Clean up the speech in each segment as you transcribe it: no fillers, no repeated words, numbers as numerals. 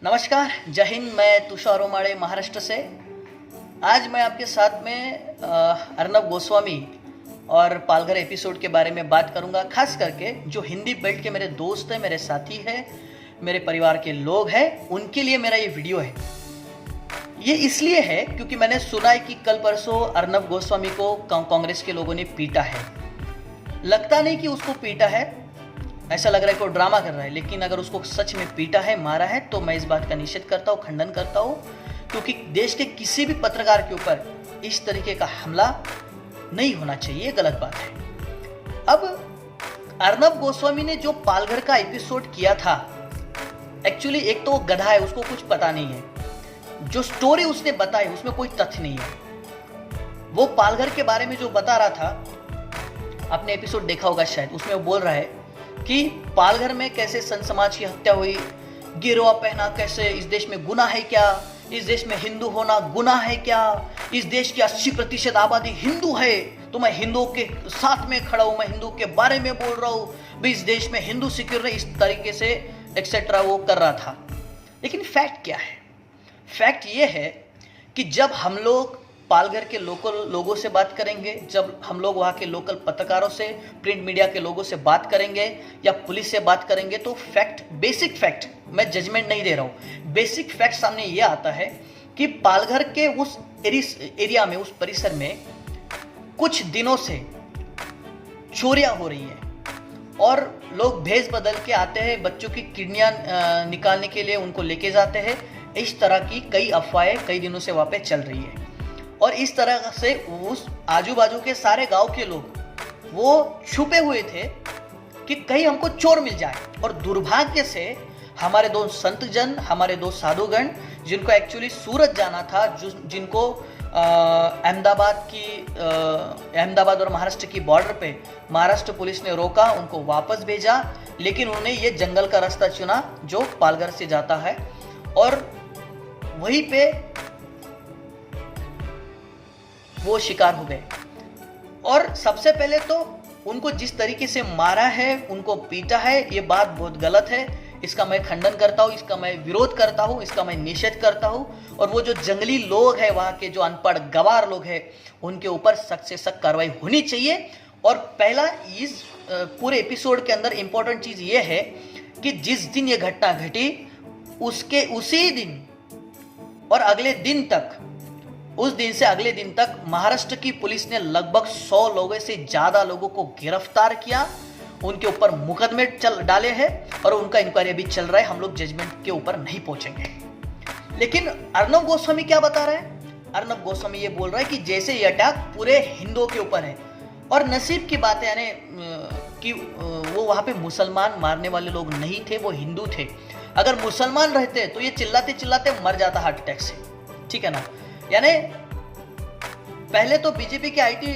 नमस्कार, जय हिंद। मैं तुषार ओमाड़े महाराष्ट्र से। आज मैं आपके साथ में अर्नब गोस्वामी और पालघर एपिसोड के बारे में बात करूंगा। खास करके जो हिंदी बेल्ट के मेरे दोस्त हैं, मेरे साथी हैं, मेरे परिवार के लोग हैं, उनके लिए मेरा ये वीडियो है। ये इसलिए है क्योंकि मैंने सुना है कि कल परसों अर्नब गोस्वामी को कांग्रेस के लोगों ने पीटा है। लगता नहीं कि उसको पीटा है, ऐसा लग रहा है कि वो ड्रामा कर रहा है, लेकिन अगर उसको सच में पीटा है, मारा है, तो मैं इस बात का निषेध करता हूँ, खंडन करता हूँ, क्योंकि देश के किसी भी पत्रकार के ऊपर इस तरीके का हमला नहीं होना चाहिए, गलत बात है। अब अर्नब गोस्वामी ने जो पालघर का एपिसोड किया था, एक्चुअली एक तो वो गधा है, उसको कुछ पता नहीं है। जो स्टोरी उसने बताई उसमें कोई तथ्य नहीं है। वो पालघर के बारे में जो बता रहा था, आपने एपिसोड देखा होगा शायद, उसमें वो बोल रहा है कि पालघर में कैसे संत समाज की हत्या हुई, गिरोह पहना कैसे, इस देश में गुनाह है क्या, इस देश में हिंदू होना गुनाह है क्या, इस देश की 80% आबादी हिंदू है, तो मैं हिंदुओं के साथ में खड़ा हूं, मैं हिंदू के बारे में बोल रहा हूं, भाई इस देश में हिंदू सिक्योर नहीं, इस तरीके से एक्सेट्रा वो कर रहा था। लेकिन फैक्ट क्या है? फैक्ट ये है कि जब हम लोग पालघर के लोकल लोगों से बात करेंगे, जब हम लोग वहाँ के लोकल पत्रकारों से, प्रिंट मीडिया के लोगों से बात करेंगे या पुलिस से बात करेंगे, तो फैक्ट, बेसिक फैक्ट, मैं जजमेंट नहीं दे रहा हूँ, बेसिक फैक्ट सामने ये आता है कि पालघर के उस एरिया में, उस परिसर में कुछ दिनों से चोरियां हो रही है और लोग भेष बदल के आते हैं, बच्चों की किडनियां निकालने के लिए उनको लेके जाते हैं। इस तरह की कई अफवाहें कई दिनों से वहाँ पे चल रही है और इस तरह से उस आजू बाजू के सारे गांव के लोग वो छुपे हुए थे कि कहीं हमको चोर मिल जाए। और दुर्भाग्य से हमारे दो संतजन, हमारे दो साधुगण, जिनको एक्चुअली सूरत जाना था, जिनको अहमदाबाद और महाराष्ट्र की बॉर्डर पे महाराष्ट्र पुलिस ने रोका, उनको वापस भेजा, लेकिन उन्होंने ये जंगल का रास्ता चुना जो पालघर से जाता है और वहीं पे वो शिकार हो गए। और सबसे पहले तो उनको जिस तरीके से मारा है, उनको पीटा है, ये बात बहुत गलत है। इसका मैं खंडन करता हूँ, इसका मैं विरोध करता हूँ, इसका मैं निषेध करता हूँ। और वो जो जंगली लोग हैं, वहाँ के जो अनपढ़ गवार लोग हैं, उनके ऊपर सख्त से सख्त कार्रवाई होनी चाहिए। और पहला, इस पूरे एपिसोड के अंदर इंपॉर्टेंट चीज़ ये है कि जिस दिन ये घटना घटी, उसके उसी दिन और अगले दिन तक, उस दिन से अगले दिन तक महाराष्ट्र की पुलिस ने लगभग 100 लोगों से ज्यादा लोगों को गिरफ्तार किया, उनके ऊपर मुकदमे डाले हैं और उनका इंक्वायरी अभी चल रहा है। हम लोग जजमेंट के ऊपर नहीं पहुंचेंगे। लेकिन अर्नब गोस्वामी क्या बता रहा है? अर्नब गोस्वामी ये बोल रहा है कि जैसे ये अटैक पूरे हिंदुओं के ऊपर है और नसीब की बात है, यानी कि वो वहां पे मुसलमान मारने वाले लोग नहीं थे, वो हिंदू थे। अगर मुसलमान रहते तो ये चिल्लाते चिल्लाते मर जाता हार्ट अटैक से, ठीक है ना। यानी पहले तो बीजेपी के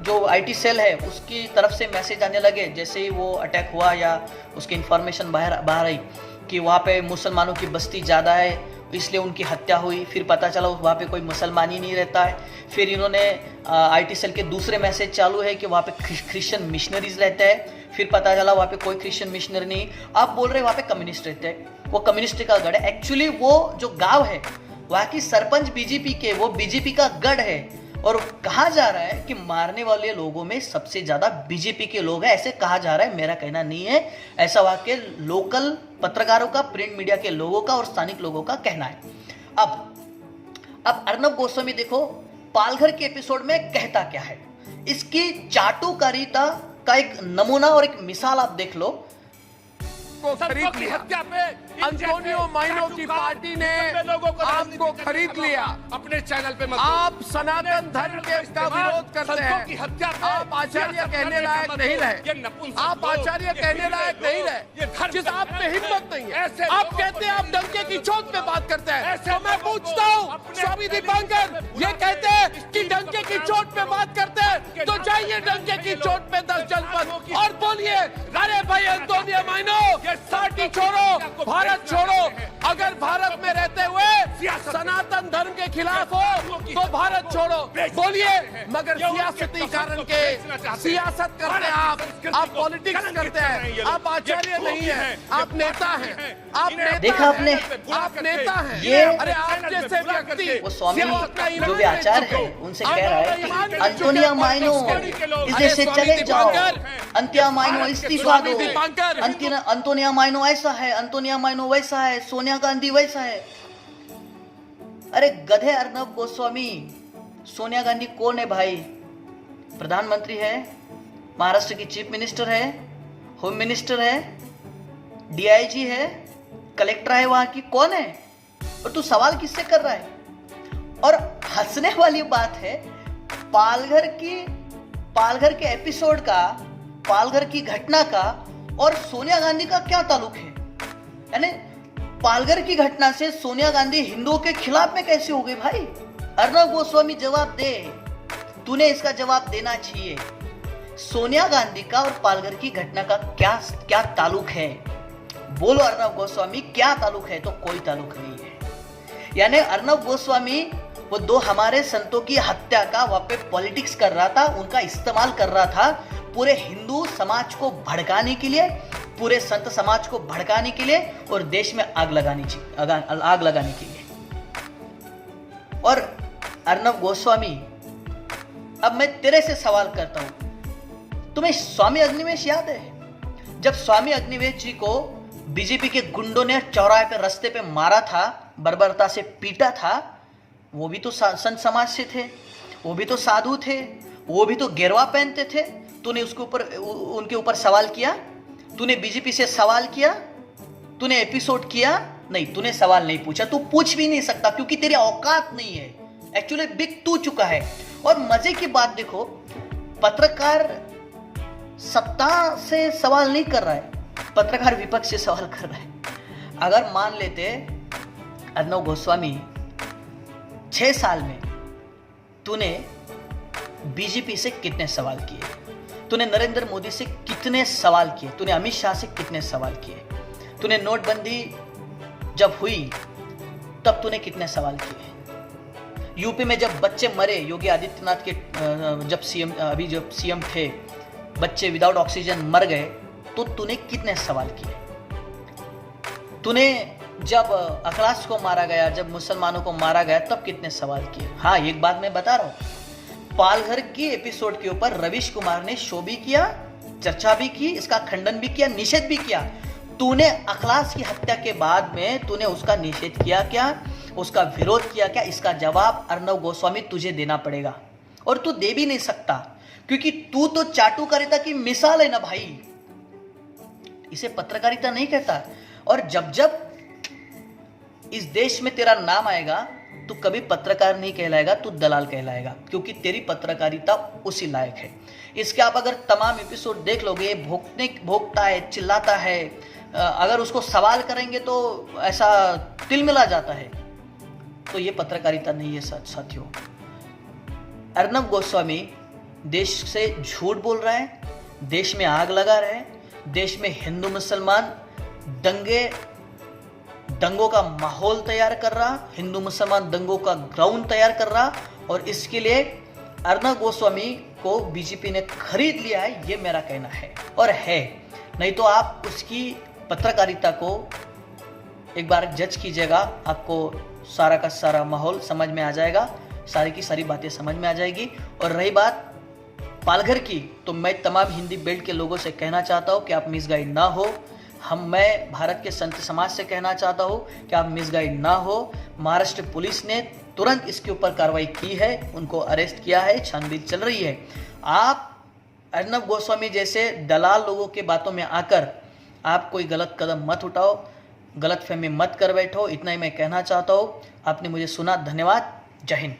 जो आईटी सेल है, उसकी तरफ से मैसेज आने लगे जैसे ही वो अटैक हुआ या उसकी इंफॉर्मेशन बाहर आई कि वहाँ पे मुसलमानों की बस्ती ज़्यादा है, इसलिए उनकी हत्या हुई। फिर पता चला वहाँ पे कोई मुसलमान ही नहीं रहता है। फिर इन्होंने आईटी सेल के दूसरे मैसेज चालू है कि वहाँ पे क्रिश्चियन मिशनरीज रहते हैं। फिर पता चला वहाँ पे कोई क्रिश्चियन मिशनरी नहीं। आप बोल रहे वहाँ पे कम्युनिस्ट रहते हैं, वो कम्युनिस्ट का गढ़ है। एक्चुअली वो जो गाँव है, वहाँ की सरपंच बीजेपी के, वो बीजेपी का गढ़ है। और कहा जा रहा है कि मारने वाले लोगों में सबसे ज्यादा बीजेपी के लोग हैं, ऐसे कहा जा रहा है। मेरा कहना नहीं है, ऐसा वहाँ के लोकल पत्रकारों का, प्रिंट मीडिया के लोगों का और स्थानिक लोगों का कहना है। अब अर्नब गोस्वामी देखो पालघर के एपिसोड में कहता क्या है, इसकी चाटुकारिता का एक नमूना और एक मिसाल आप देख लो। को खरीद लिया, हत्या पे अंटोनियो माइनो की पार्टी ने आपको खरीद लिया। अपने चैनल पे आप सनातन धर्म के का विरोध करते हैं। आप आचार्य कहने लायक नहीं रहे, आप आचार्य कहने लायक नहीं रहे, जिस आप में हिम्मत नहीं है। आप कहते हैं आप डंके की चोट पे बात करते हैं, तो मैं पूछता हूँ स्वामी दीपांकर, ये कहते हैं कि डंके की चोट पे बात करते हैं, तो जाइए डंके की चोट पे 10 जनपद और बोलिए, अरे भाई अंटोनियो माइनो, पार्टी छोड़ो, भारत छोड़ो। अगर भारत में रहते हुए सनातन धर्म के खिलाफ हो तो भारत छोड़ो बोलिए, मगर सियासती कारण के सियासत करते हैं आप पॉलिटिक्स करते हैं, आप आचार्य नहीं है, आप नेता हैं, आप नेता देखा आपने, आप नेता हैं। ये अरे आप जैसे व्यक्ति वो स्वामी जो भी आचार्य है उनसे कह रहा है कि अंतोनिया माइनो इस देश से चले जाओ, अंतिया माइनो इस्तीफा दो, अंतोनिया माइनो ऐसा है, अंतोनिया माइनो वैसा है, सोनिया गांधी वैसा है। अरे गधे अर्नब गोस्वामी, सोनिया गांधी कौन है भाई? प्रधानमंत्री है, महाराष्ट्र की चीफ मिनिस्टर है, होम मिनिस्टर है, डीआईजी है, कलेक्टर है वहां की, कौन है? और तू सवाल किससे कर रहा है? और हंसने वाली बात है, पालघर के एपिसोड का, पालघर की घटना का और सोनिया गांधी का क्या ताल्लुक है? यानी पालघर की घटना से सोनिया गांधी हिंदुओं के खिलाफ में कैसे हो गई भाई? अर्नब गोस्वामी जवाब दे, तूने इसका जवाब देना चाहिए। सोनिया गांधी का और पालघर की घटना का क्या ताल्लुक है? बोलो अर्नब गोस्वामी, क्या ताल्लुक है? तो कोई ताल्लुक नहीं है। यानी अर्नब गोस्वामी वो दो हमारे संतों की हत्या का वहां पे पॉलिटिक्स कर रहा था, उनका इस्तेमाल कर रहा था पूरे हिंदू समाज को भड़काने के लिए, पूरे संत समाज को भड़काने के लिए और देश में आग लगाने के लिए। और अर्नब गोस्वामी, अब मैं तेरे से सवाल करता हूं, तुम्हें स्वामी अग्निवेश याद है? जब स्वामी अग्निवेश जी को बीजेपी के गुंडों ने चौराहे पे, रास्ते पे मारा था, बर्बरता से पीटा था, वो भी तो संत समाज से थे, वो भी तो साधु थे, वो भी तो गेरवा पहनते थे। तूने उनके ऊपर सवाल किया? तूने बीजेपी से सवाल किया? तूने एपिसोड किया? नहीं, तूने सवाल नहीं पूछा, तू पूछ भी नहीं सकता क्योंकि तेरी औकात नहीं है। एक्चुअली बिक तू चुका है। और मजे की बात देखो, पत्रकार सत्ता से सवाल नहीं कर रहा है, पत्रकार विपक्ष से सवाल कर रहा है। अगर मान लेते अर्नब गोस्वामी 6 साल में तूने बीजेपी से कितने सवाल किए, तूने नरेंद्र मोदी से कितने सवाल किए, तूने अमित शाह से कितने सवाल किए, तूने नोटबंदी जब हुई तब तूने कितने सवाल किए, यूपी में जब बच्चे मरे, योगी आदित्यनाथ के जब सीएम थे, बच्चे विदाउट ऑक्सीजन मर गए, तो तूने कितने सवाल किए? तूने जब अखलास को मारा गया, जब मुसलमानों को मारा गया, तब कितने सवाल किए? हाँ, एक बात मैं बता रहा हूं, पालघर की एपिसोड के ऊपर रवीश कुमार ने शो भी किया, चर्चा भी की, इसका खंडन भी किया, निषेध भी किया। तूने अखलास की हत्या के बाद में तूने उसका निषेध किया क्या, उसका विरोध किया क्या? इसका जवाब अर्नब गोस्वामी तुझे देना पड़ेगा, और तू दे भी नहीं सकता क्योंकि तू तो चाटुकारिता की मिसाल है ना भाई। इसे पत्रकारिता नहीं कहता। और जब इस देश में तेरा नाम आएगा, तू कभी पत्रकार नहीं कहलाएगा, तू दलाल कहलाएगा, क्योंकि तेरी पत्रकारिता उसी लायक है। इसके आप अगर तमाम एपिसोड देख लोगे, भोंकता है, चिल्लाता है, अगर उसको सवाल करेंगे तो ऐसा तिलमिला जाता है। तो ये पत्रकारिता नहीं है साथियों। अर्नब गोस्वामी देश से झूठ बोल रहा है, देश में आग लगा रहे हैं, देश में हिंदू मुसलमान दंगों का माहौल तैयार कर रहा, हिंदू मुसलमान दंगों का ग्राउंड तैयार कर रहा, और इसके लिए अर्नब गोस्वामी को बीजेपी ने खरीद लिया है, ये मेरा कहना है। और है, नहीं तो आप उसकी पत्रकारिता को एक बार जज कीजिएगा, आपको सारा का सारा माहौल समझ में आ जाएगा, सारी की सारी बातें समझ में आ जाएगी। और रही बात पालघर की, तो मैं तमाम हिंदी बेल्ट के लोगों से कहना चाहता हूँ कि आप मिसगाइड ना हो। मैं भारत के संत समाज से कहना चाहता हूँ कि आप मिसगाइड ना हो। महाराष्ट्र पुलिस ने तुरंत इसके ऊपर कार्रवाई की है, उनको अरेस्ट किया है, छानबीन चल रही है। आप अर्नब गोस्वामी जैसे दलाल लोगों के बातों में आकर आप कोई गलत कदम मत उठाओ, गलत फहमी मत कर बैठो, इतना ही मैं कहना चाहता हूँ। आपने मुझे सुना, धन्यवाद। जय हिंद।